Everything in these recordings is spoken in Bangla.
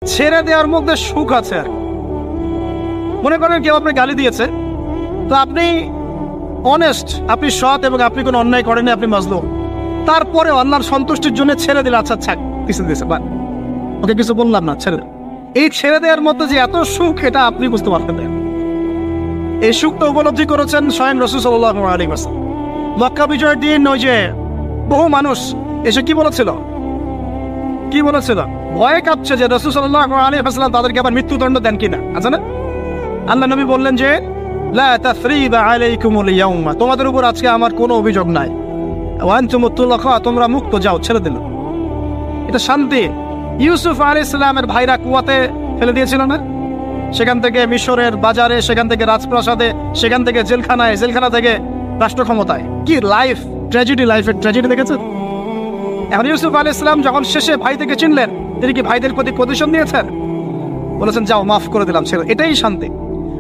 ছেড়ে দেওয়ার মধ্যে সুখ আছে। আর মনে করেন কেউ আপনি গালি দিয়েছে, তো আপনি অনেস্ট, আপনি সৎ এবং আপনি কোনো অন্যায় করেনি, আপনি মাজলুম, তারপরে আল্লাহর সন্তুষ্টির জন্য ছেড়ে দিলে, আচ্ছা ছাক কিছু দিয়েছে বা ওকে কিছু বললাম না, ছেড়ে দেন। এই ছেড়ে দেওয়ার মধ্যে যে এত সুখ, এটা আপনি বুঝতে পারতেন না। এই সুখটা উপলব্ধি করেছেন স্বয়ং রাসূল সাল্লাল্লাহু আলাইহি ওয়াসাল্লাম। মক্কা বিজয়ের দিন ওই যে বহু মানুষ এসে কি বলেছিল, ভয়ে কাঁপছে যে রাসূল সাল্লাল্লাহু আলাইহি ওয়াসাল্লাম তাদেরকে আবার মৃত্যুদণ্ড দেন কিনা, আছে না? আল্লাহ নবী বললেন যে লা তাসরিবা আলাইকুমুল ইয়াউমা, তোমাদের উপর আজকে আমার কোনো অভিযোগ নাই, ওয়া আনতুমুত তুলাকা, তোমরা মুক্ত, যাও, ছেড়ে দিল। এটা শান্তি। ইউসুফ আলাইহিস সালামের ভাইরা কুয়াতে ফেলে দিয়েছিল না, সেখান থেকে মিশরের বাজারে, সেখান থেকে রাজপ্রাসাদে, সেখান থেকে জেলখানায়, জেলখানা থেকে রাষ্ট্র ক্ষমতায়। কি লাইফ ট্র্যাজেডি, লাইফের ট্র্যাজেডি দেখেছেন? এখন ইউসুফ আলাইহিস সালাম যখন শেষে ভাই থেকে চিনলেন, তিনি কি ভাইদের প্রতি প্রতিশোধ নিয়েছেন? বলেছেন যাও, মাফ করে দিলাম, ছেড়ে। এটাই শান্তি।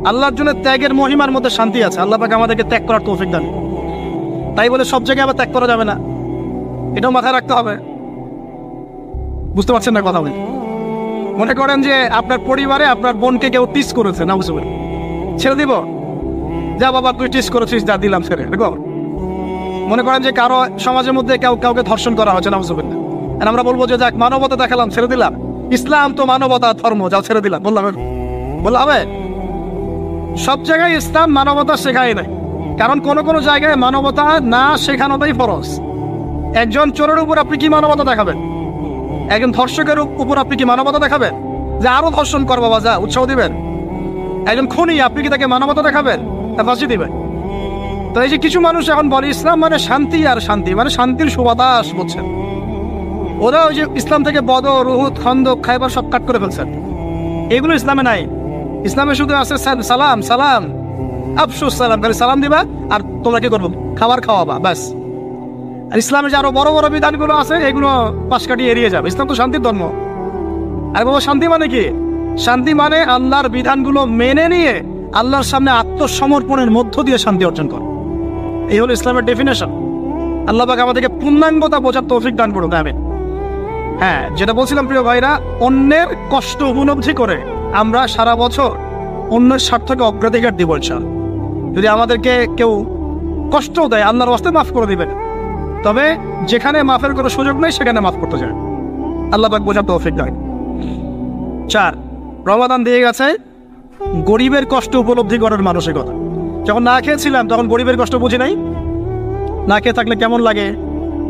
আল্লাহর জন্য ত্যাগের মহিমার মধ্যে শান্তি আছে। আল্লাহ পাক আমাদেরকে ত্যাগ করার তৌফিক দান। তাই বলে সব জায়গায় আবার ত্যাগ করা যাবে না, এটাও মাথায় রাখতে হবে। বুঝতে পারছেন না কথা বলি? মনে করেন যে আপনার পরিবারে আপনার বোনকে কেউ টিস করেছে, না বুঝতে, ছেড়ে দিব? যা বাবা, তুই টিস করেছিস, যা, দিলাম, ছেড়ে। দেখো, মনে করেন যে কারো সমাজের মধ্যে কাউকে ধর্ষণ করা হচ্ছে, না বুঝতে, আর আমরা বলবো যে যাক, মানবতা দেখালাম, ছেড়ে দিলাম, ইসলাম তো মানবতা ধর্ম, যাও ছেড়ে দিলাম, বললাম হবে? সব জায়গায় ইসলাম মানবতা শেখায় নাই, কারণ কোন জায়গায় মানবতা না শেখানোটাই ফরজ। একজন চোরের উপর আপনি কি মানবতা দেখাবেন? একজন ধর্ষকের উপর আপনি কি মানবতা দেখাবেন যে আরো ধর্ষণ কর বাবা, যা, উৎসাহ দিবেন? একজন খুনি, আপনি কি তাকে মানবতা দেখাবেন? ফাঁসি দিবেন? তো এই যে কিছু মানুষ এখন বলে ইসলাম মানে শান্তি, আর শান্তি মানে শান্তির সুবাতাস, বলছেন ওরা। ওই যে ইসলাম থেকে বদর, উহুদ, খন্দক, খায়বার সব কাট করে ফেলছেন। এগুলো ইসলামে নাই। ইসলামে শুধু আছে সালাম, সালাম, আফসুস সালাম, খালি সালাম দিবা আর তোমরা কি করবো, খাবার খাওয়াবা, ব্যাস। আর ইসলামের যে আরো বড় বড় বিধানগুলো আছে, এগুলো পাশ কাটিয়ে এড়িয়ে যাবে। ইসলাম তো শান্তির ধর্ম। আর বাবা, শান্তি মানে কি? শান্তি মানে আল্লাহর বিধানগুলো মেনে নিয়ে আল্লাহর সামনে আত্মসমর্পণের মধ্য দিয়ে শান্তি অর্জন কর। এই হলো ইসলামের ডেফিনেশন। আল্লাহ পাক আমাদেরকে পূর্ণাঙ্গতা বোঝার তৌফিক দান করুন, আমিন। হ্যাঁ, যেটা বলছিলাম প্রিয় ভাইরা, অন্যের কষ্ট উপলব্ধি করে আমরা সারা বছর অন্যের স্বার্থকে অগ্রাধিকার দিব ইনশাআল্লাহ। যদি আমাদেরকে কেউ কষ্ট দেয়, আল্লাহর ওয়াস্তে মাফ করে দিবেন, তবে যেখানে মাফের কোনো সুযোগ নেই সেখানে মাফ করতে যায়। আল্লাহ পাক বোঝার তৌফিক দান। 4, রমাদান দিয়ে গেছে গরিবের কষ্ট উপলব্ধি করার মানসিকতা। যখন না খেয়েছিলাম তখন গরিবের কষ্ট বুঝি নাই। না খেয়ে থাকলে কেমন লাগে,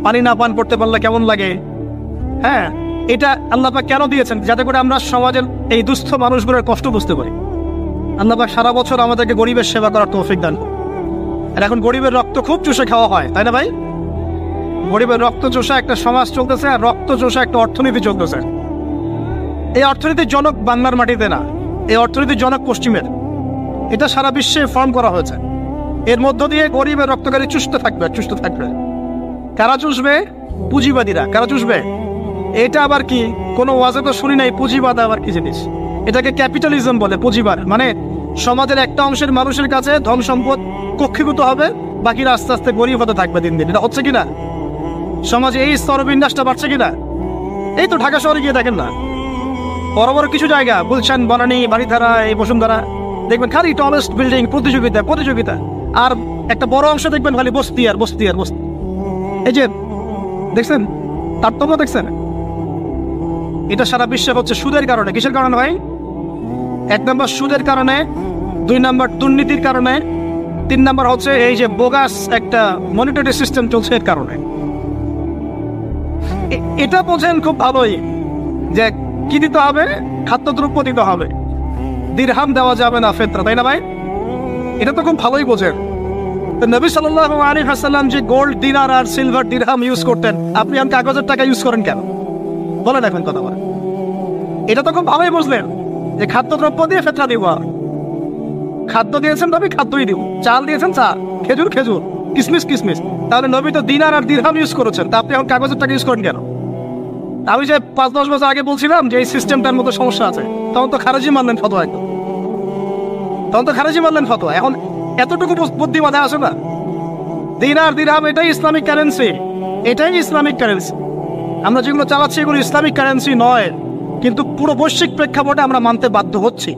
পানি না পান করতে পারলে কেমন লাগে। হ্যাঁ, এটা আল্লাহ পাক কেন দিয়েছেন? যাতে করে আমরা সমাজের এই দুস্থ মানুষগুলোর কষ্ট বুঝতে পারি। আল্লাহ পাক সারা বছর আমাদেরকে গরিবের সেবা করার তৌফিক দান। আর এখন গরিবের রক্ত খুব চুষে খাওয়া হয়, তাই না ভাই? গরিবের রক্ত চোষা একটা সমাজ চলতেছে, আর রক্ত চোষা একটা অর্থনীতি চলতেছে। এই অর্থনীতির জনক বাংলার মাটিতে না, এই অর্থনীতির জনক পশ্চিমের। এটা সারা বিশ্বে ফর্ম করা হয়েছে। এর মধ্য দিয়ে গরিবের রক্তকারী চুষতে থাকবে। কারা চুষবে? পুঁজিবাদীরা। কারা চুষবে? এটা আবার কি? কোনো ওয়াজে তো শুনি নাই পুঁজিবাদ আবার কি জিনিস। এটাকে ক্যাপিটালিজম বলে। পুঁজিবাদ মানে সমাজের একটা অংশের মানুষের কাছে ধন সম্পদ কক্ষীভূত হবে, বাকিরা আস্তে আস্তে গরিব হতে থাকবে দিন দিন। এটা হচ্ছে কিনা? সমাজে এই স্তরবিন্যাসটা বাড়ছে কিনা? এই তো ঢাকা শহরে গিয়ে দেখেন না, বড় বড় কিছু জায়গা, গুলশান, বনানী, বাড়িধারা, এই বসুন্ধরা, দেখবেন খালি টলেস্ট বিল্ডিং, প্রতিযোগিতা। আর একটা বড় অংশ দেখবেন খালি বস্তি। এই যে দেখছেন তারতম্য, দেখছেন? এটা সারা বিশ্বে হচ্ছে সুদের কারণে। কিসের কারণে ভাই? 1 নম্বর সুদের কারণে, 2 নম্বর দুর্নীতির কারণে, 3 নম্বর হচ্ছে এই যে বোগাস একটা মনিটরি সিস্টেম চলছে, এর কারণে। এটা বোঝেন খুব ভালোই যে কি দিতে হবে? খাদ্যদ্রব্য দিতে হবে, দিরহাম দেওয়া যাবে না, ফেতরা, তাই না ভাই? এটা তো খুব ভালোই বোঝেন। তো নবী সাল্লাল্লাহু আলাইহি ওয়াসাল্লাম যে গোল্ড দিনার আর সিলভার দিরহাম ইউজ করতেন, আপনি এখন কাগজের টাকা ইউজ করেন কেন? বলেন এখন কথা বলেন। এটা তো খুব ভালোই বুঝলেন যে খাদ্যদ্রব্য দিয়ে ফেতরা দিব। খাদ্য দিয়েছেন নবী, খাদ্যই দিব। চাল দিয়েছেন, চা, খেজুর, কিসমিস। তাহলে নবী তো দিনার আর দিরহাম ইউজ করেছেন, তা আপনি এখন কাগজের টাকা ইউজ করেন কেন? আমি যে 5-10 বছর আগে বলছিলাম যে এই সিস্টেমটার মধ্যে সমস্যা আছে, তখন তো খারেজি মানলেন ফতোয়া। এখন এতটুকু বুদ্ধি মাথায় আসে না? দিনার দিরহাম এটাই ইসলামিক কারেন্সি। আমরা যেগুলো চালাচ্ছি এগুলো ইসলামিক কারেন্সি নয়। কিন্তু পুরো বৈশ্বিক প্রেক্ষাপটে আমরা মানতে বাধ্য হচ্ছি।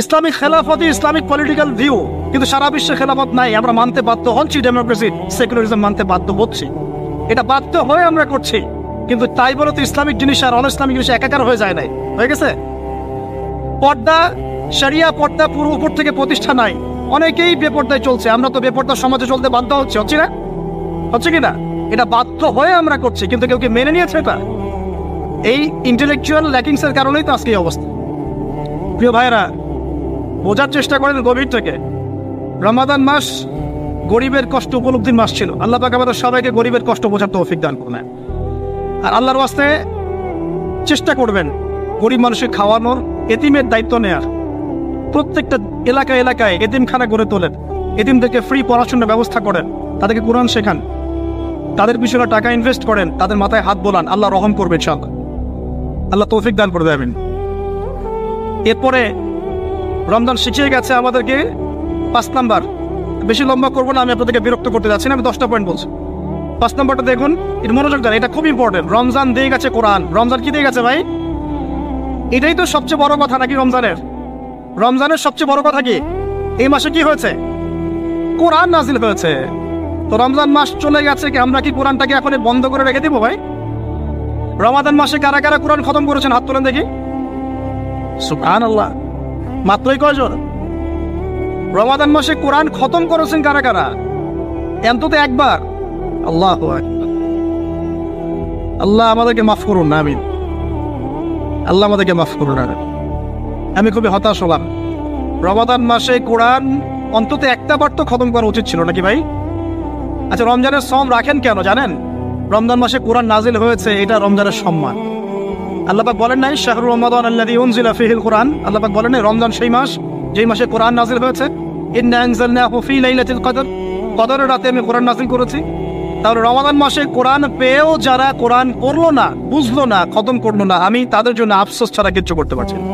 ইসলামিক খেলাফত, ইসলামিক পলিটিক্যাল ভিউ, কিন্তু সারা বিশ্বে খেলাফত নাই, আমরা মানতে বাধ্য হচ্ছি। ডেমোক্রেসি, সেকুলারিজম মানতে বাধ্য হচ্ছি। এটা বাধ্য হয়ে আমরা করছি, কিন্তু তাই বলে তো ইসলামিক জিনিস আর অন ইসলামিক জিনিস একাকার হয়ে যায় নাই, হয়ে গেছে। পর্দা, শরিয়া পর্দা পুরো উপর থেকে প্রতিষ্ঠা নাই, অনেকেই বেপর্দায় চলছে। আমরা তো বেপর্দা সমাজে চলতে বাধ্য হচ্ছে না? হচ্ছে কিনা? এটা বাধ্য হয়ে আমরা করছি, কিন্তু কেউ কি মেনে নিয়েছে এটা? এই ইন্টেলেকচুয়াল ল্যাকিংস এর কারণেই তো আজকে এই অবস্থা। প্রিয় ভাইরা, বোঝার চেষ্টা করেন গভীর থেকে। রমাদান মাস গরিবের কষ্ট উপলব্ধির মাস ছিল। আল্লাহ পাক আমাদের সবাইকে গরিবের কষ্ট বোঝার তৌফিক দান করুন। আর আল্লাহর ওয়াস্তে চেষ্টা করবেন গরিব মানুষের খাওয়ানোর, এতিমের দায়িত্ব নেয়ার। প্রত্যেকটা এলাকায় এলাকায় এতিমখানা গড়ে তোলেন, এতিমদেরকে ফ্রি পড়াশোনার ব্যবস্থা করেন, তাদেরকে কোরআন শেখান, তাদের পিছনে টাকা ইনভেস্ট করেন, তাদের মাথায় হাত বোলান। আল্লাহ রহম করবে ইনশাআল্লাহ, আল্লাহ তৌফিক দান করে দেবেন। এরপরে রমজান শিখিয়ে গেছে আমাদেরকে 5 নাম্বার। বেশি লম্বা করবো না, আমি আপনাদেরকে বিরক্ত করতে যাচ্ছি না, আমি 10টা পয়েন্ট বলছি। 5 নাম্বারটা দেখুন, এর মনোযোগ দেন, এটা খুব ইম্পর্টেন্ট। রমজান দিয়ে গেছে কোরআন। রমজান কি দিয়ে গেছে ভাই? এটাই তো সবচেয়ে বড় কথা নাকি রমজানের সবচেয়ে বড় কথা কি? এই মাসে কি হয়েছে? কোরআন নাজিল হয়েছে। তো রমজান মাস চলে গেছে, কি আমরা কি কোরআনটাকে এখন বন্ধ করে রেখে দিব ভাই? রমাদান মাসে কারা কারা কোরআন খতম করেছেন হাত তোলেন দেখি। সুবহানাল্লাহ, মাত্রই কয়জন? রমাদান মাসে কোরআন খতম করেছেন কারা কারা? অন্তত একবার। আল্লাহু আকবার। আল্লাহ আমাদেরকে মাফ করুন না, আমিন। আল্লাহ আমাদেরকে মাফ করুন না। আমি খুবই হতাশ হলাম। রমাদান মাসে কোরআন অন্তত একটা বার তো খতম করা উচিত ছিল নাকি ভাই? আচ্ছা, রমজানের সম রাখেন কেন জানেন? রমজান মাসে কোরআন নাজিল হয়েছে, এটা রমজানের সম্মান। আল্লাহ পাক বলেন নাই শাহরুর রমাদান আল্লাযী উনজিলা ফীহিল কুরআন? আল্লাহ পাক বলেন নাই রমজান সেই মাস যেই মাসে কোরআন নাজিল হয়েছে? ইন্না আনজালনাহু ফী লাইলাতিল কদর, কদরের রাতে আমি কোরআন নাজিল করেছি। তাহলে রমাদান মাসে কোরআন পেয়েও যারা কোরআন পড়লো না, বুঝলো না, খতম করলো না, আমি তাদের জন্য আফসোস ছাড়া কিচ্ছু করতে পারছি না।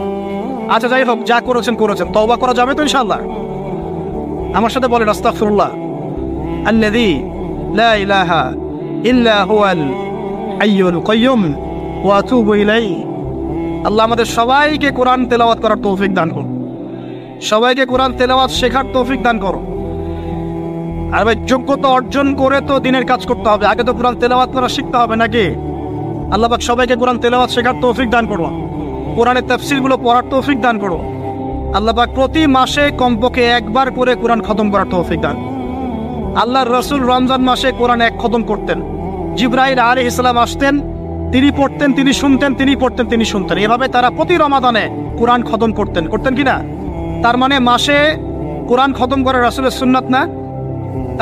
আচ্ছা যাই হোক, যা করেছেন তওবা করা যাবে তো ইনশাআল্লাহ? আমার সাথে বলেন আস্তাগফিরুল্লাহ আল্লাযী লা ইলাহা ইল্লা হুয়াল হাইয়ুল কাইয়্যুম ওয়া আতুবু ইলাইহি। আল্লাহ আমাদের সবাইকে কোরআন তেলাওয়াত করার তৌফিক দান করুন, সবাইকে কোরআন তেলাওয়াত শেখার তৌফিক দান করো। আর ভাই, যোগ্যতা অর্জন করে তো দিনের কাজ করতে হবে, আগে তো কোরআন তেলাওয়াত করা শিখতে হবে নাকি? আল্লাহ পাক সবাইকে কোরআন তেলাওয়াত শেখার তৌফিক দান করো, কোরআনের তাফসীরগুলো পড়ার তৌফিক দান করো। আল্লাহ পাক প্রতি মাসে কমপক্ষে একবার করে কোরআন খতম করার তৌফিক দান। আল্লাহর রাসূল রমজান মাসে কোরআন এক খতম করতেন। জিবরাইল আলাইহিস সালাম আসতেন, তিনি পড়তেন, তিনি শুনতেন, তিনি পড়তেন, তিনি শুনতেন। এভাবে তারা প্রতি রমাদানে কোরআন খতম করতেন কিনা? তার মানে মাসে কোরআন খতম করা রাসূলের সুন্নাত না?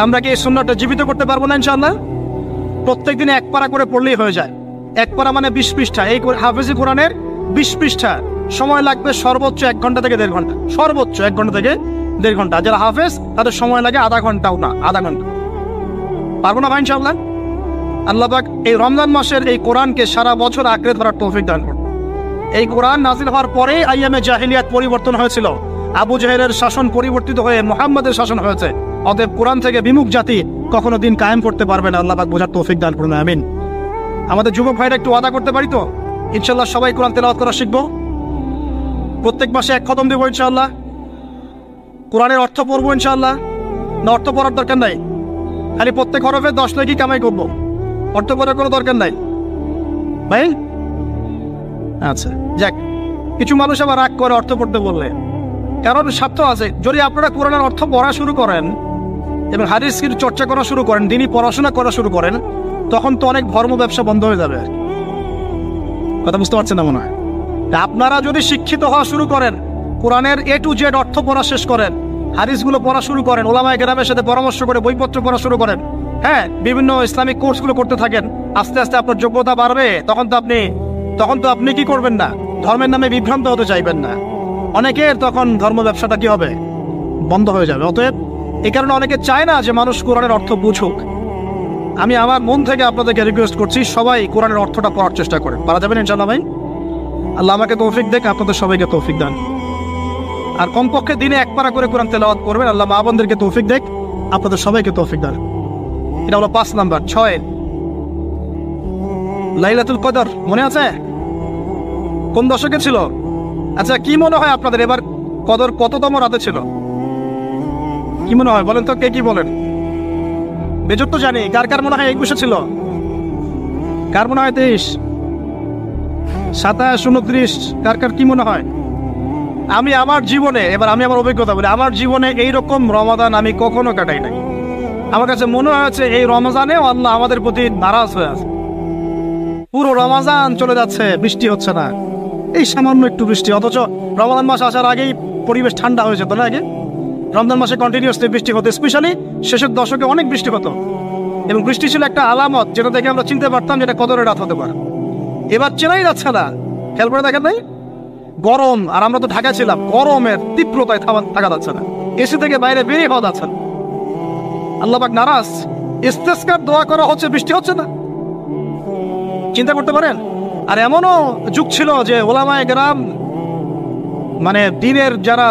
আমরা কি এই সুন্নাতটা জীবিত করতে পারবো না ইনশাআল্লাহ? প্রত্যেক দিনে এক পারা করে পড়লেই হয়ে যায়। এক পারা মানে 20 পৃষ্ঠা। এই হাফেজি কোরআনের 20 পৃষ্ঠা, সময় লাগবে সর্বোচ্চ 1 ঘন্টা থেকে 1.5 ঘন্টা, সর্বোচ্চ 1 ঘন্টা থেকে 1.5 ঘন্টা। যারা হাফেজ তাদের সময় লাগে আধা ঘন্টাও না, আধা ঘন্টা। পারবো না ভাই ইনশাআল্লাহ? আল্লাহ পাক এই রমজান মাসের এই কোরআনকে সারা বছর আঁকড়ে ধরার তৌফিক দান করুন। এই কোরআন নাজিল হওয়ার পরে আইয়ামে জাহিলিয়াত পরিবর্তন হয়েছিল, আবু জাহেলের শাসন পরিবর্তিত হয়ে মুহাম্মাদের শাসন হয়েছে। অতএব কোরআন থেকে বিমুখ জাতি কখনো দিন কায়েম করতে পারবে না। আল্লাহ পাক বোঝার তৌফিক দান করুন, আমিন। আমাদের যুবক ভাইরা একটু ওয়াদা করতে পারি তো ইনশাআল্লাহ সবাই কোরআন তেলাওয়াত করা শিখবো, প্রত্যেক মাসে এক খতম দেবো ইনশাআল্লাহ, কোরআনের অর্থ পড়বো ইনশাআল্লাহ। না অর্থ পড়ার দরকার নাই, খালি প্রত্যেক হরফে 10 লাখই কামাই করবো, অর্থ পড়ার কোনো দরকার নাই ভাই? আচ্ছা যাক, কিছু মানুষ আবার রাগ করে অর্থ পড়তে বললে, কারণ স্বার্থ আছে। যদি আপনারা কোরআনের অর্থ পড়া শুরু করেন এবং হাদিসের চর্চা করা শুরু করেন, দিনই পড়াশোনা করা শুরু করেন, তখন তো অনেক ধর্ম ব্যবসা বন্ধ হয়ে যাবে। কথা বুঝতে পারছেন না মনে হয়? আপনারা যদি শিক্ষিত হওয়া শুরু করেন, কোরআনের A to Z অর্থ পড়া শেষ করেন, হাদিসগুলো পড়া শুরু করেন, ওলামায়ে কেরামের সাথে পরামর্শ করে বইপত্র পড়া শুরু করেন, হ্যাঁ, বিভিন্ন ইসলামিক কোর্সগুলো করতে থাকেন, আস্তে আস্তে আপনার যোগ্যতা বাড়বে। তখন তো আপনি কি করবেন না? ধর্মের নামে বিভ্রান্ত হতে চাইবেন না। অনেকের তখন ধর্ম ব্যবসাটা কি হবে? বন্ধ হয়ে যাবে। অতএব এই কারণে অনেকে চায় না যে মানুষ কোরআনের অর্থ বুঝুক। আমি আমার মন থেকে আপনাদেরকে রিকোয়েস্ট করছি, সবাই কোরআনের অর্থটা পড়ার চেষ্টা করেন। পারা যাবেন ইনশাআল্লাহ ভাই? আল্লাহ আমাকে তৌফিক দেখ, আপনাদের সবাইকে তৌফিক দান। আর কমপক্ষে দিনে 1 পারা করে কোরআন তেলাওয়াত করবেন। আল্লাহ মা বোনদেরকে তৌফিক দেখ, আপনাদের সবাইকে তৌফিক দান। এটা হলো 5 নাম্বার। 6 লাইলাতুল কদর মনে আছে? কোন দশকে ছিল? আচ্ছা, কি মনে হয় আপনাদের এবার কদর কততম রাতে ছিল? কি মনে হয় বলেন তো, কে কি বলেন? বেজর তো জানি, কার কার মনে হয় 21 ছিল? কার মনে হয় 23, 27, 29? কার কার কি মনে হয়? আমি আমার জীবনে, এবার আমি আমার অভিজ্ঞতা বলি, আমার জীবনে এইরকম রমাদান আমি কখনো কাটাই নাই। আমার কাছে মনে হয়েছে এই রমজানেও আল্লাহ আমাদের প্রতি নারাজ হয়ে আছে। পুরো রমজান চলে যাচ্ছে, বৃষ্টি হচ্ছে না, এই সামান্য একটু বৃষ্টি, অথচ রমজান মাস আসার আগেই পরিবেশ ঠান্ডা হয়ে যেত না? আগে রমজান মাসে কন্টিনিউসলি বৃষ্টি হতো, স্পেশালি শেষের দশকে অনেক বৃষ্টি হতো, এবং বৃষ্টি ছিল একটা আলামত যেটা দেখে আমরা চিনতে পারতাম যেটা কদরের রাত হতে পারে। এবার চেনাই যাচ্ছে না, খেয়াল করে দেখেন নাই? গরম, আর আমরা তো ঢাকা ছিলাম, গরমের তীব্রতায় থাকা যাচ্ছে না, এসি থেকে বাইরে বেরিয়ে হওয়া যাচ্ছে না। আল্লাহ পাক নারাজ, ইস্তেসকার দোয়া করা হচ্ছে, বৃষ্টি হচ্ছে না। চিন্তা করতে পারেন? আর এমনও যুগ ছিল যে ওলামায়ে কেরাম, মানে দ্বীনের যারা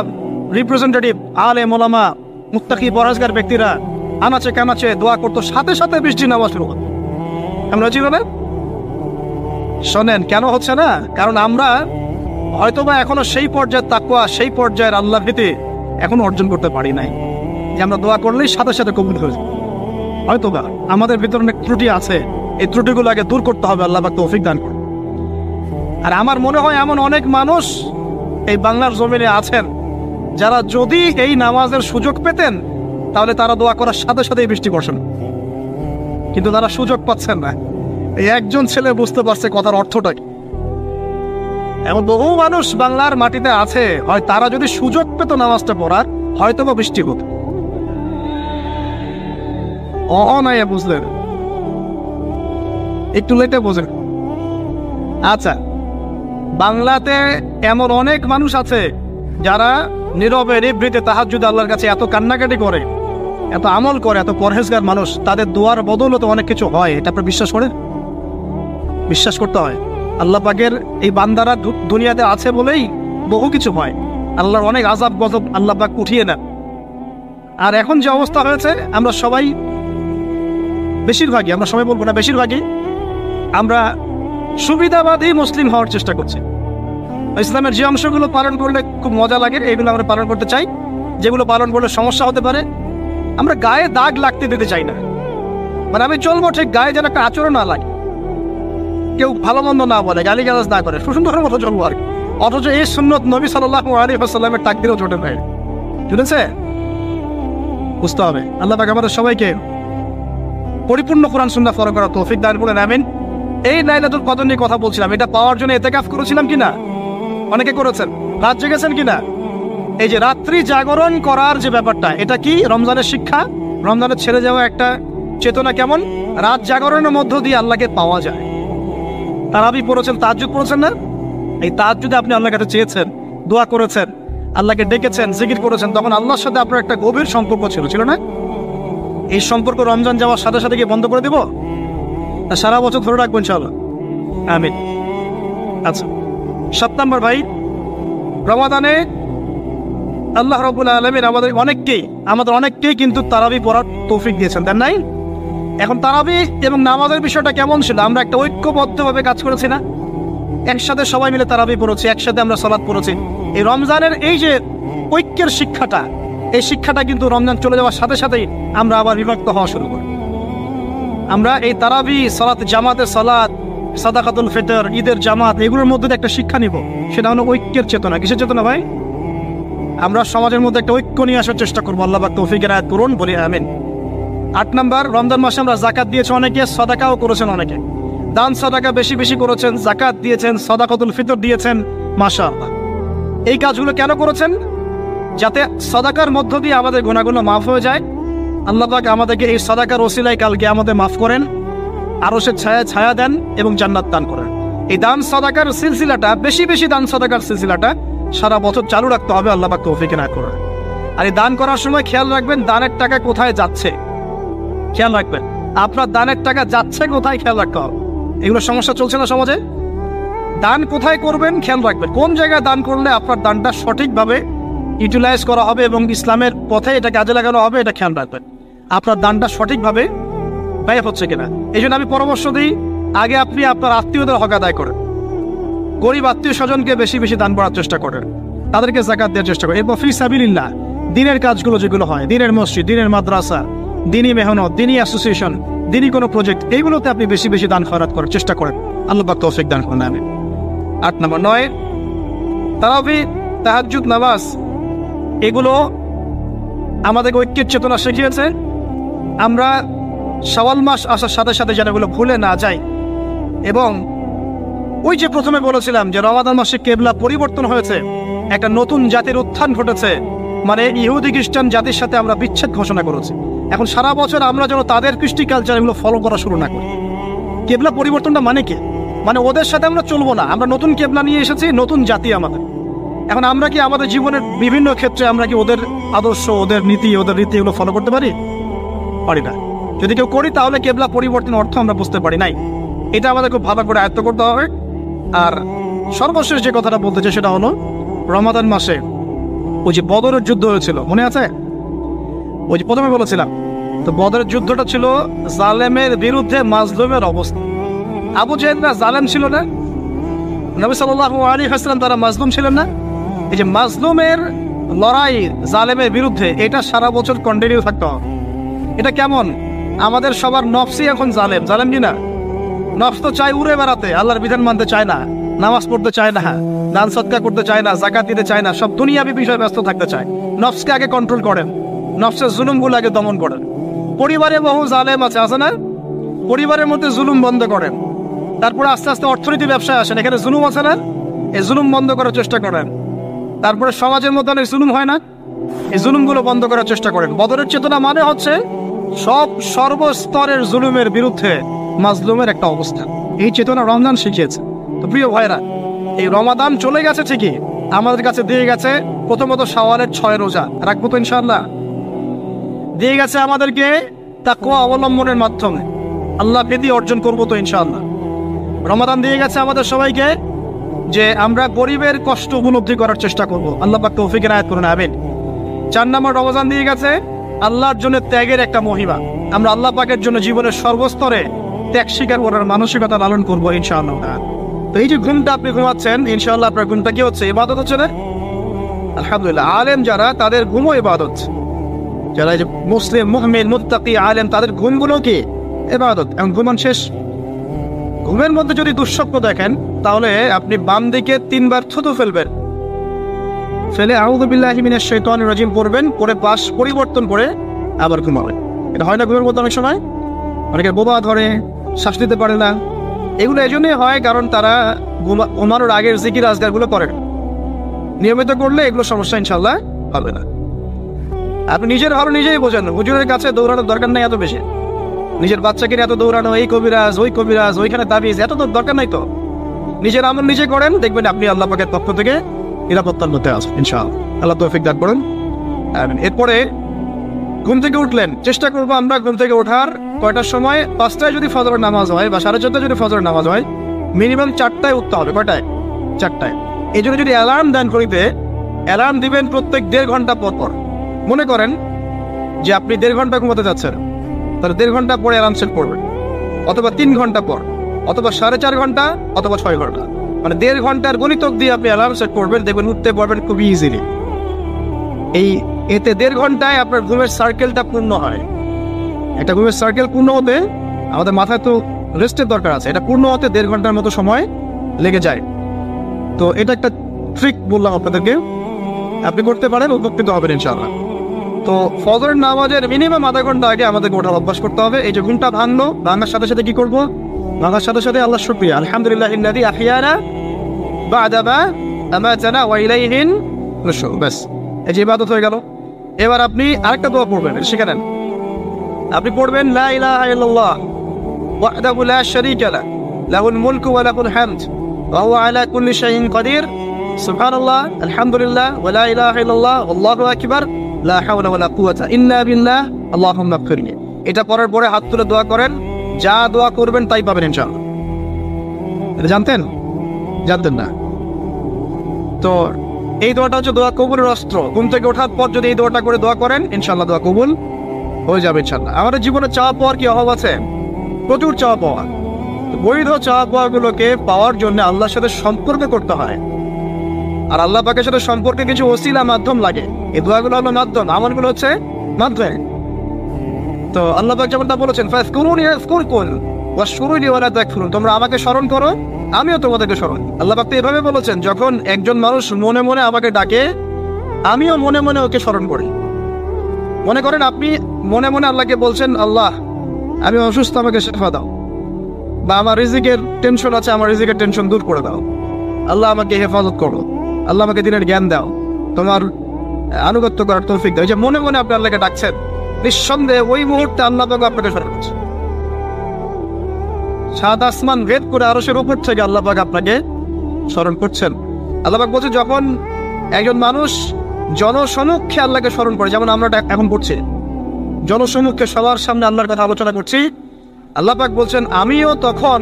রিপ্রেজেন্টেটিভ, আলেম ওলামা, মুত্তাকি পরহেজগার ব্যক্তিরা আনাচে কানাচে দোয়া করতো, সাথে সাথে বৃষ্টি নামা শুরু হতো। আমরা ছিল না? শোনেন, কেন হচ্ছে না? কারণ আমরা হয়তোবা এখনো সেই পর্যায়ের তাকওয়া, সেই পর্যায়ের আল্লাহ ভীতি এখনো অর্জন করতে পারি নাই, যে আমরা দোয়া করলেই সাথে সাথে কবুল হয়ে যায়। হয়তোবা আমাদের ভিতরে অনেক ত্রুটি আছে, এই ত্রুটিগুলো আগে দূর করতে হবে, আল্লাহ পাক তৌফিক দান করুন। আর আমার মনে হয় এমন অনেক মানুষ এই বাংলার জমিনে আছেন যারা যদি এই নামাজের সুযোগ পেতেন তাহলে তারা দোয়া করার সাথে সাথেই বৃষ্টি বর্ষণ, কিন্তু তারা সুযোগ পাচ্ছেন না। এই একজন ছেলে বুঝতে পারছে কথার অর্থটা কি। এমন বহু মানুষ বাংলার মাটিতে আছে, হয় তারা যদি সুযোগ পেত নামাজটা পড়ার, হয়তো বা বৃষ্টি হতো। নাই বুঝলেন, একটু লেটে বোঝেন। আচ্ছা, বাংলাতে এমন অনেক মানুষ আছে যারা নীরবে নিভৃতে তাহাজ্জুদে আল্লাহর কাছে এত কান্নাকাটি করে, এত আমল করে, এত পরহেজগার মানুষ, তাদের দোয়ার বদৌলতে অনেক কিছু হয়। এটা আপনার বিশ্বাস করেন? বিশ্বাস করতে হয়। আল্লাহ পাকের এই বান্দারা দুনিয়াতে আছে বলেই বহু কিছু হয়। আল্লাহর অনেক আযাব গজব আল্লাহ পাক উঠিয়ে নেন। আর এখন যে অবস্থা হয়েছে, আমরা সবাই, বেশিরভাগই, আমরা সবাই বলবো না, বেশিরভাগই আমরা সুবিধাবাদী মুসলিম হওয়ার চেষ্টা করছি। ইসলামের যে অংশগুলো পালন করলে খুব মজা লাগে এগুলো আমরা পালন করতে চাই, যেগুলো পালন করলে সমস্যা হতে পারে আমরা গায়ে দাগ লাগতে দিতে চাই না। মানে আমি চলবো ঠিক, গায়ে যেন একটা আচরণ না লাগে, কেউ ভালো মন্দ না বলে, গালিগালাজ না করে, সুন্দরের মতো চলবো আর কি। অথচ এই সুন্নত নবী সাল্লাল্লাহু আলাইহি ওয়াসাল্লামের তাকদীরেও জোটে নাই। বুঝেছে? বুঝতে হবে। আল্লাহ পাক আমাদের সবাইকে পরিপূর্ণ কোরআন সুন্নাহ ফলো করার তৌফিক দান করুন, আমিন। এই লাইলাতুল কদর নিয়ে কথা বলছিলাম, এটা পাওয়ার জন্য ইতিকাফ করেছিলাম কিনা? অনেকে করেছেন। রাত জেগেছেন কিনা? এই যে রাত্রি জাগরণ করার যে ব্যাপারটা, এটা কি রমজানের শিক্ষা? রমজানের ছেড়ে যাওয়া একটা চেতনা কেমন? রাত জাগরণের মধ্য দিয়ে আল্লাহকে পাওয়া যায়। তারাবি পড়েছেন, তাহাজ্জুদ পড়েছেন না? এই তাহাজ্জুদে আপনি আল্লাহর কাছে চেয়েছেন, দোয়া করেছেন, আল্লাহকে ডেকেছেন, জিকির করেছেন, তখন আল্লাহর সাথে আপনার একটা গভীর সম্পর্ক ছিল না? এই সম্পর্ক রমজান যাওয়ার সাথে সাথে কি বন্ধ করে দেব? সারা বছর ধরে রাখবো ইনশাআল্লাহ, আমিন। আচ্ছা, 7 নম্বর ভাই, রমাদানে আল্লাহ রাব্বুল আলামিন আমাদের অনেককেই কিন্তু তারাবি পড়ার তৌফিক দিয়েছেন, দেন নাই? এখন তারাবি এবং নামাজের বিষয়টা কেমন ছিল? আমরা একটা ঐক্যবদ্ধভাবে কাজ করেছি না? একসাথে সবাই মিলে তারাবি পড়েছি, একসাথে আমরা সালাত পড়েছি। এই রমজানের এই যে ঐক্যের শিক্ষাটা, এই শিক্ষাটা কিন্তু রমজান চলে যাওয়ার সাথে সাথেই আমরা আবার বিভক্ত হওয়া শুরু করি। আমরা এই তারাবি, সালাত, জামাতের সালাত, সাদাকাতুল ফিতর, ঈদের জামাত, এগুলোর মধ্যে একটা শিক্ষা নিব, সেটা হলো ঐক্যের চেতনা। কিসের চেতনা ভাই? আমরা সমাজের মধ্যে একটা ঐক্য নিয়ে আসার চেষ্টা করবো। আল্লাহ পাক তৌফিক এনায়েত করুন, বলি আমিন। 8 নম্বর, রমজান মাসে আমরা যাকাত দিয়েছি অনেকে, সাদাকাও করেছেন অনেকে। দান সাদাকা বেশি বেশি করেছেন, যাকাত দিয়েছেন, সাদাকাতুল ফিতর দিয়েছেন, মাশাআল্লাহ। এই কাজগুলো কেন করেছেন? যাতে সাদাকার মধ্য দিয়ে আমাদের গুনাহগুলো মাফ হয়ে যায়। আল্লাহ পাক আমাদেরকে এই সাদাকার ওসিলায় কালকে আমাদের মাফ করেন, আরশের ছায়া দেন এবং জান্নাত দান করেন। এই দান সাদাকার সিলসিলাটা, বেশি বেশি দান সাদাকার সিলসিলাটা সারা বছর চালু রাখতে হবে, আল্লাহ পাক তৌফিক এনায়েত করুন। আর এই দান করার সময় খেয়াল রাখবেন দানের টাকা কোথায় যাচ্ছে, খেয়াল রাখবেন আপনার দানের টাকা যাচ্ছে কোথায়, খেয়াল রাখতে হবে। এগুলো সমস্যা চলছে না সমাজে? দান কোথায় করবেন খেয়াল রাখবেন, কোন জায়গায় দান করলে আপনার দানটা সঠিকভাবে ইউটিলাইজ করা হবে এবং ইসলামের পথে এটা কাজে লাগানো হবে, এটা খেয়াল রাখবেন। আপনার দানটা সঠিকভাবে ব্যয় হচ্ছে কিনা। এই জন্য আমি পরামর্শ দিই, আগে আপনি আপনার আত্মীয়দের হক আদায় করেন। গরিব আত্মীয় স্বজনকে বেশি বেশি দান করার চেষ্টা করেন, তাদেরকে যাকাত দেওয়ার চেষ্টা করেন। এরপর ফি সাবিলিল্লাহ, দিনের কাজগুলো যেগুলো হয়, দিনের মসজিদ, দিনের মাদ্রাসা, দিনী মেহনত, দিনী অ্যাসোসিয়েশন, দিনী কোনো প্রজেক্ট, এইগুলোতে আপনি বেশি বেশি দান খয়রাত করার চেষ্টা করেন। আল্লাহ পাক তৌফিক দান করেন, আমিন। 8 নম্বর 9, তারাবি, তাহাজ্জুদ নামাজ, এগুলো আমাদেরকে ঐক্যের চেতনা শিখিয়েছে। আমরা শাওয়াল মাস আসার সাথে সাথে যেন এগুলো ভুলে না যাই। এবং ওই যে প্রথমে বলেছিলাম যে রমাদান মাসে কেবলা পরিবর্তন হয়েছে, একটা নতুন জাতির উত্থান ঘটেছে, মানে ইহুদি খ্রিস্টান জাতির সাথে আমরা বিচ্ছেদ ঘোষণা করেছি। এখন সারা বছর আমরা যেন তাদের কৃষ্টি কালচার এগুলো ফলো করা শুরু না করি। কেবলা পরিবর্তনটা মানে কি? মানে ওদের সাথে আমরা চলবো না, আমরা নতুন কেবলা নিয়ে এসেছি, নতুন জাতি আমাদের। এখন আমরা কি আমাদের জীবনের বিভিন্ন ক্ষেত্রে আমরা কি ওদের আদর্শ, ওদের নীতি, ওদের রীতি এগুলো ফলো করতে পারি? পারি না। যদি কেউ করি তাহলে কেবলা পরিবর্তন অর্থ আমরা বুঝতে পারি নাই। এটা আমাদের খুব ভালো করে আয়ত্ত করতে হবে। আর সর্বশেষ যে কথাটা বলতে চাই সেটা হলো, রমাদান মাসে ওই যে বদরের যুদ্ধ হয়েছিল, মনে আছে? ওই যে প্রথমে বলেছিলাম, তো বদরের যুদ্ধটা ছিল জালেমের বিরুদ্ধে মাজলুমের অবস্থা। আবু জাহেলরা জালেম ছিল না, নবী সাল্লাল্লাহু আলাইহি ওয়াসাল্লাম তারা মাজলুম ছিলেন না। এই যে মাজলুমের লড়াই জালেমের বিরুদ্ধে, এটা সারা বছর কন্টিনিউ থাকতে হবে। এটা কেমন? আমাদের সবার নফসই এখন জালেম, জালেম কি না? নফস তো চায় উড়ে বেড়াতে, আল্লাহর বিধান মানতে চায় না, নামাজ পড়তে চায় না, দান সদকা করতে চায় না, যাকাত দিতে চায় না, সব দুনিয়াবি বিষয়ে ব্যস্ত থাকতে চায়। নফসকে আগে কন্ট্রোল করেন, নফসের জুলুমগুলো আগে দমন করেন। পরিবারে বহু জালেম আছে না? পরিবারের মধ্যে জুলুম বন্ধ করেন। তারপরে আস্তে আস্তে অর্থনীতি ব্যবসায় আসেন, এখানে জুলুম আছে না? এই জুলুম বন্ধ করার চেষ্টা করেন। তারপরে সমাজের মধ্যে অনেক জুলুম হয় না? এই জুলুমগুলো বন্ধ করার চেষ্টা করেন। বদরের চেতনা মানে হচ্ছে সব সর্বস্তরের জুলুমের বিরুদ্ধে মাজলুমের একটা অবস্থান। এই চেতনা রমজান শিখিয়েছে। তো প্রিয় ভাইরা, এই রমাদান চলে গেছে ঠিকই, আমাদের কাছে দিয়ে গেছে প্রথমত শাওয়ালের 6 রোজা, রাখবো তো ইনশাআল্লাহ? দিয়ে গেছে আমাদেরকে তাকওয়া অবলম্বনের মাধ্যমে আল্লাহ ভীতি অর্জন করবো তো ইনশাআল্লাহ। রমাদান দিয়ে গেছে আমাদের সবাইকে যে আমরা গরিবের কষ্ট উপলব্ধি করার চেষ্টা করব। আল্লাহ পাক তৌফিক এনায়েত করুন, আমিন। 4 নম্বর, রমজান দিয়ে গেছে আল্লাহর জন্য ত্যাগের একটা মহিমা। আমরা আল্লাহ পাকের জন্য জীবনের সর্বস্তরে ত্যাগ স্বীকার করার মানসিকতা লালন করবো ইনশাআল্লাহ। তো এই যে ঘুমটা আপনি ঘুমাচ্ছেন, ইনশাআল্লাহ আপনার ঘুমটা কি হচ্ছে? ইবাদত হচ্ছে না? আলহামদুলিল্লাহ। আলেম যারা, তাদের ঘুমও ইবাদত। যারা এই যে মুসলিম, মুমিন, মুত্তাকি, আলেম, তাদের ঘুমগুলো কি ইবাদত। এখন ঘুমান শেষ, ঘুমের মধ্যে যদি দুঃস্বপ্ন দেখেন তাহলে আপনি বাম দিকে 3 বার থুতু ফেলবেন, ফেলে আউযু বিল্লাহি মিনাশ শাইতানির রাজিম পড়বেন, পরে পাশ পরিবর্তন করে আবার ঘুমাবেন। এটা হয় না ঘুমের মধ্যে অনেক সময়? অনেকের বোবা ধরে, শ্বাস নিতে পারে না। এগুলো এই জন্যই হয় কারণ তারা ঘুমানোর আগের জিকির আজগারগুলো করে। নিয়মিত করলে এগুলো সমস্যা ইনশাআল্লাহ হবে না। আপনি নিজের ভালো নিজেই বোঝেন, হুজুরের কাছে দৌড়ানোর দরকার নাই এত বেশি। নিজের বাচ্চাকে এত দৌড়ানো, এই কবিরাজ, ওই কবিরাজ, ওইখানে তাবিজ, এত তো দরকার নাই। তো নিজের আমল নিজে করেন, দেখবেন আপনি আল্লাহ পাকের পক্ষ থেকে নিরাপত্তার মধ্যে আসবেন ইনশাআল্লাহ। আল্লাহ তৌফিক দান করুন। এরপরে ঘুম থেকে উঠলেন, চেষ্টা করবো আমরা ঘুম থেকে ওঠার কয়টার সময়? 5টায় যদি ফজরের নামাজ হয় বা 4:30 যদি ফজরের নামাজ হয়, মিনিমাম 4টায় উঠতে হবে। কয়টায়? 4টায়। এই জন্য যদি অ্যালার্ম দেন করিতে, অ্যালার্ম দিবেন প্রত্যেক 1.5 ঘন্টা পর পর। মনে করেন যে আপনি 1.5 ঘন্টা ঘুমাতে যাচ্ছেন, তাহলে 1.5 ঘন্টা পরে অ্যালার্ম সেট করবেন, অথবা 3 ঘন্টা পর, অথবা 4.5 ঘন্টা, অথবা 6 ঘন্টা। মানে 1.5 ঘন্টার গণিতক দিয়ে আপনি অ্যালার্ম সেট করবেন, দেখবেন উঠতে পারবেন খুব ইজিলি। এতে 1.5 ঘন্টায় আপনার ঘুমের সার্কেলটা পূর্ণ হয়। একটা ঘুমের সার্কেল পূর্ণ হতে আমাদের মাথায় তো রেস্টের দরকার আছে, এটা পূর্ণ হতে 1.5 ঘন্টার মতো সময় লেগে যায়। তো এটা একটা ট্রিক বললাম আপনাদেরকে, আপনি করতে পারেন, উপকৃত হবেন ইনশাআল্লাহ। তো ফজরের নামাজের মিনিমাম আধা ঘন্টা আগে আমাদেরকে ওঠার অভ্যাস করতে হবে। এই যে ঘুমটা ভাঙলো, ভাঙার সাথে সাথে কি করবো? ভাঙার সাথে সাথে আল্লাহ শুকরিয়া, আলহামদুলিল্লাহিল্লাযী আহইয়ানা বা'দা মা আমাতানা ওয়া ইলাইহিন নুশুর। ব্যাস, এই যে ইবাদত হয়ে গেল। এবার আপনি আরেকটা দোয়া পড়বেন, শিখে নেন। আপনি পড়বেন লা ইলাহা ইল্লাল্লাহ ওয়াহদাহু লা শারীকা লাহু লাহুল মুলকু ওয়া লাহুল হামদ ওয়া হুয়া আলা কুল্লি শাইইন কাদির সুবহানাল্লাহ আলহামদুলিল্লাহ ওয়া লা ইলাহা ইল্লাল্লাহ আল্লাহু আকবার লা হাওলা ওয়া লা কুওয়াতা ইল্লা বিল্লাহ আল্লাহুম্মা ইগফিরলি। এটা পড়ার পরে হাত তুলে দোয়া করেন, যা দোয়া করবেন তাই পাবেন ইনশাআল্লাহ। এটা জানতেন? জানতেন না? তো এই দোয়াটা হচ্ছে দোয়া কবুলের অস্ত্র। ঘুম থেকে ওঠার পর যদি এই দোয়াটা করে দোয়া করেন, ইনশাআল্লাহ দোয়া কবুল হয়ে যাবে ইনশাআল্লাহ। আমাদের জীবনে চাওয়া পাওয়ার কি অভাব আছে? প্রচুর চাওয়া পাওয়া। বৈধ চাওয়া পাওয়াগুলোকে পাওয়ার জন্য আল্লাহর সাথে সম্পর্ক করতে হয়, আর আল্লাহ পাকের সাথে সম্পর্কে কিছু ওসিলা মাধ্যম লাগে। এই দোয়াগুলো হলো মাধ্যম, আমলগুলো হচ্ছে মাধ্যম। তো আল্লাহ পাক যেমন তা বলেছেন, ফাযকুরুনি আযকুরকুম ওয়াশকুরুলি ওয়ালা তাকফুরুন, তোমরা আমাকে স্মরণ করো আমিও তোমাদেরকে স্মরণ। আল্লাহ পাক তো এভাবে বলেছেন, যখন একজন মানুষ মনে মনে আমাকে ডাকে আমিও মনে মনে ওকে স্মরণ করি। মনে করেন আপনি মনে মনে আল্লাহকে বলছেন, আল্লাহ আমি অসুস্থ, আমাকে শেফা দাও, বা আমার রিজিকের টেনশন আছে, আমার রিজিকের টেনশন দূর করে দাও, আল্লাহ আমাকে হেফাজত করো, আল্লাহ আমাকে দিনের জ্ঞান দাও, তোমার আনুগত্য করার তৌফিক দাও। এই যে মনে মনে আপনি আল্লাহকে ডাকছেন, নিঃসন্দেহে ওই মুহূর্তে আল্লাহ পাক আপনাকে স্মরণ করছে। সাত আসমান ভেদ করে আরশের উপর থেকে আল্লাহ পাক আপনাকে স্মরণ করছেন। আল্লাহ পাক বলছে, যখন একজন মানুষ জনসমক্ষে আল্লাহকে স্মরণ করে, যেমন আমরা এখন করছি, জনসমক্ষে সবার সামনে আল্লাহর কথা আলোচনা করছি, আল্লাহ পাক বলছেন আমিও তখন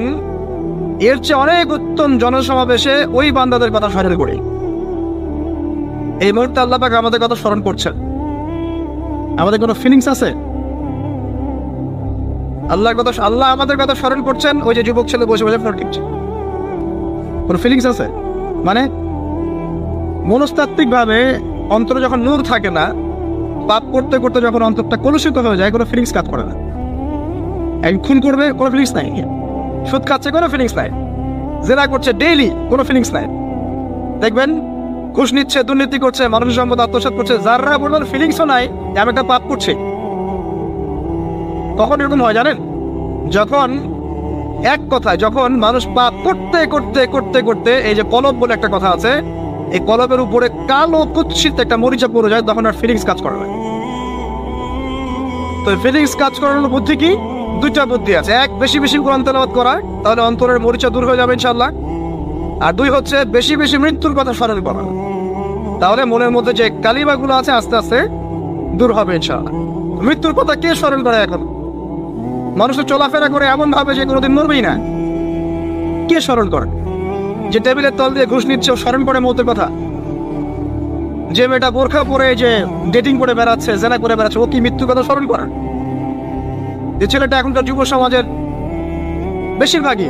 এর চেয়ে অনেক উত্তম জনসমাবেশে ওই বান্দাদের কথা স্মরণ করি। এই মুহূর্তে আল্লাহ পাক আমাদের কথা স্মরণ করছেন, আমাদের কোনো ফিলিংস আছে? আল্লাহ আমাদের কথা স্মরণ করছেন, ওই যে যুবক ছেলে বসে বসে ফোন টিপছে, কোনো ফিলিংস আছে? মানে মনস্তাত্ত্বিক ভাবে অন্তরে যখন নূর থাকে না, পাপ করতে করতে যখন অন্তরটা কলুষিত হয়ে যায়, কোনো ফিলিংস কাজ করে না। খুন করবে, কোনো ফিলিংস নাই। সুদ খাচ্ছে, কোনো ফিলিংস নাই। জেনা করছে ডেইলি, কোনো ফিলিংস নাই। দেখবেন ঘুষ নিচ্ছে, দুর্নীতি করছে, মানুষের সম্পদ আত্মসাৎ করছে, যারা বলবেন ফিলিংসও নাই আমি একটা পাপ করছি। কখন এরকম হয় জানেন? যখন এক কথায় যখন মানুষ পাপ করতে করতে করতে করতে, এই যে কলব বলে একটা কথা আছে, এই কলবের উপরে কালো কুৎসিত একটা মরিচা পড়ে যায়, তখন আর ফিলিংস কাজ করে না। তো ফিলিংস কাজ করানোর বুদ্ধি কি? দুইটা বুদ্ধি আছে। এক, বেশি বেশি কোরআন তেলাওয়াত করা, তাহলে অন্তরের মরিচা দূর হয়ে যাবে ইনশাআল্লাহ। আর দুই হচ্ছে বেশি বেশি মৃত্যুর কথা স্মরণ করা, তাহলে মনের মধ্যে যে কালিমাগুলো আছে আস্তে আস্তে দূর হবে ইনশাআল্লাহ। মৃত্যুর কথা কে স্মরণ করে? এখন মানুষের চলাফেরা করে এমন ভাবে যে কোনোদিন মরবেই না। কে স্মরণ করে? যে টেবিলের তল দিয়ে ঘুষ নিচ্ছে, স্মরণ করে মৌতের কথা? যে মেয়েটা বোরখা পরে যে ডেটিং করে বেড়াচ্ছে, জেনা করে বেড়াচ্ছে, ও কি মৃত্যুর কথা স্মরণ করে? যে ছেলেটা এখনকার যুব সমাজের বেশিরভাগই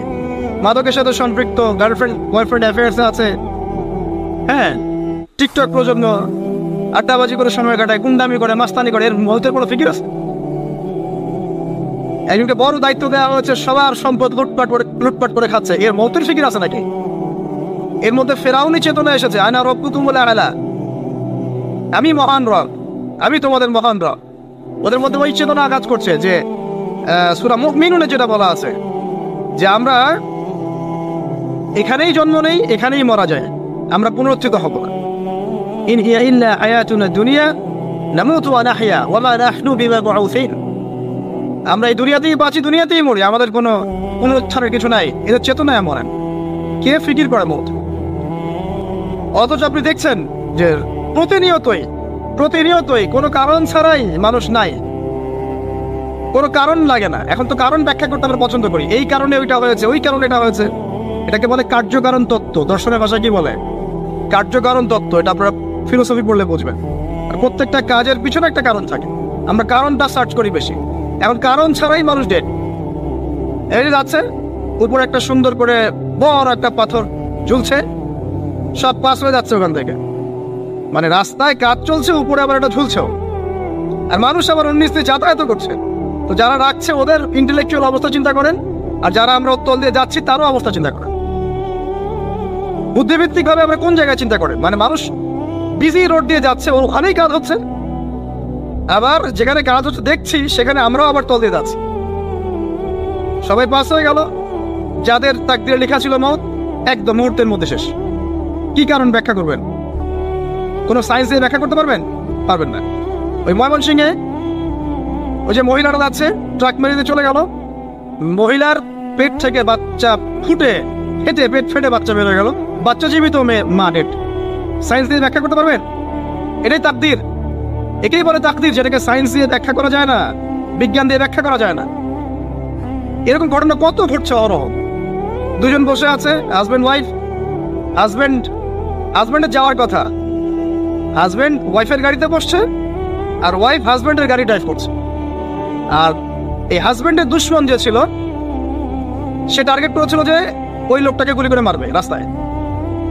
মাদকের সাথে সম্পৃক্ত, গার্লফ্রেন্ড বয়ফ্রেন্ড অ্যাফেয়ার্সে আছে, হ্যাঁ, টিকটক প্রজন্ম, আড্ডাবাজি করে সময় কাটায়, গুন্ডামি করে, মাস্তানি করে, এর মৌতের কোনো ফিকির আছে? একজনকে বড় দায়িত্ব দেওয়া হয়েছে, সবার সম্পদ লুটপাট করে খাচ্ছে, এর মৌতের ফিকির আছে নাকি? এর মধ্যে ফেরাউনি চেতনা এসেছে, আয়না রব্বুকুম বলে আলা, আমি মহান রব, আমি তোমাদের মহান রব। ওদের মধ্যে ওই চেতনা কাজ করছে যে সূরা মুমিনুনে যেটা বলা আছে যে আমরা এখানেই জন্ম নেই, এখানেই মারা যায়, আমরা পুনরুত্থিত হব না। ইন হিয়া ইল্লা হায়াতুনা দুনিয়া নামুতু ওয়া নাহইয়া ওয়া মা নাহনু বিমাবউসিন, আমরা এই দুনিয়াতেই বাঁচি, দুনিয়াতেই মরি, আমাদের কোনো পুনরুত্থানের কিছু নাই। এদের চেতনায় মরেন। কে ফিকির করে মত? অথচ আপনি দেখছেন যে প্রতিনিয়তই কোনো কারণ ছাড়াই মানুষ নাই, কোনো কারণ লাগে না। এখন তো কারণ ব্যাখ্যা করতে আমরা পছন্দ করি, এই কারণে ওইটা হয়েছে, ওই কারণে এটা হয়েছে। এটাকে বলে কার্যকারণ তত্ত্ব। দর্শনের ভাষা কি বলে? কার্যকারণ তত্ত্ব। এটা আপনারা ফিলোসফি পড়লে বুঝবেন। আর প্রত্যেকটা কাজের পিছনে একটা কারণ থাকে, আমরা কারণটা সার্চ করি বেশি। এখন কারণ ছাড়াই মানুষ ডেড। এই যাচ্ছে, উপরে একটা সুন্দর করে বড় একটা পাথর ঝুলছে, সব পাস হয়ে যাচ্ছে ওখান থেকে। মানে রাস্তায় কাজ চলছে, উপরে আবার এটা ঝুলছেও, আর মানুষ আবার উন্নিশ দিয়ে যাতায়াত করছে। তো যারা রাখছে ওদের ইন্টেলেকচুয়াল অবস্থা চিন্তা করেন, আর যারা আমরা উত্তল দিয়ে যাচ্ছি তারও অবস্থা চিন্তা করেন। বুদ্ধিভিত্তিক ভাবে আমরা কোন জায়গায় চিন্তা করেন? মানে মানুষ বিজি রোড দিয়ে যাচ্ছে, ওখানেই কাজ হচ্ছে, আবার যেখানে কাজ হচ্ছে দেখছি সেখানে আমরাও আবার তল দিয়ে যাচ্ছি। সবাই পাস হয়ে গেল, যাদের তাকদিরে লেখা ছিল মওত একদম মুহূর্তের মধ্যে শেষ। কি কারণ ব্যাখ্যা করবেন? কোনো সায়েন্স দিয়ে ব্যাখ্যা করতে পারবেন? পারবেন না। ওই ময়মনসিংহে ওই যে মহিলারা যাচ্ছে, ট্রাক মেরে দিয়ে চলে গেল, মহিলার পেট থেকে বাচ্চা ফেটে পেট ফেটে বাচ্চা বের হয়ে গেল, বাচ্চা জীবিত, মেয়ে মা ডেড। সায়েন্স দিয়ে ব্যাখ্যা করতে পারবেন? এটাই তাকদির। একেই বলে তাকদির, যেটাকে সায়েন্স দিয়ে ব্যাখ্যা করা যায় না, বিজ্ঞান দিয়ে ব্যাখ্যা করা যায় না। এরকম ঘটনা কত ঘটছে অহরহ। দুজন বসে আছে, হাজব্যান্ড ওয়াইফ, হাজব্যান্ডের যাওয়ার কথা, হাজব্যান্ড ওয়াইফের গাড়িতে বসছে, আর ওয়াইফ হাজব্যান্ডের গাড়ি ড্রাইভ করছে। আর এই হাজব্যান্ডের দুশ্মন যে ছিল, সে টার্গেট করেছিল যে ওই লোকটাকে গুলি করে মারবে রাস্তায়।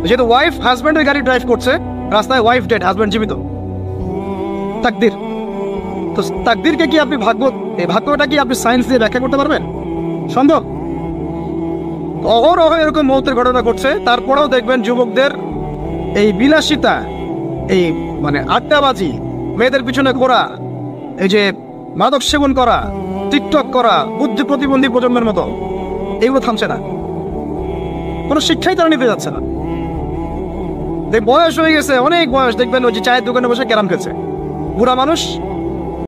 যেহেতু ওয়াইফ হাজব্যান্ডের গাড়ি ড্রাইভ করছে রাস্তায়, ওয়াইফ ডেড, হাজব্যান্ড জীবিত। তাকদির। তো তাকদিরকে কি আপনি এই ভাগ্যটা কি আপনি সায়েন্স দিয়ে ব্যাখ্যা করতে পারবেন? সম্ভব? অহরহ এরকম মৌতের ঘটনা ঘটছে। তারপরেও দেখবেন যুবকদের এই বিলাসিতা, এই মানে আড্ডাবাজি, মেয়েদের পিছনে ঘোরা, এই যে মাদক সেবন করা, টিকটক করা, বুদ্ধি প্রতিবন্ধী প্রজন্মের মতো, এগুলো থামছে না। কোনো শিক্ষাই তারা নিতে যাচ্ছে না। বয়স হয়ে গেছে, অনেক বয়স, দেখবেন ওই যে চায়ের দোকানে বসে ক্যারাম খেলছে, বুড়া মানুষ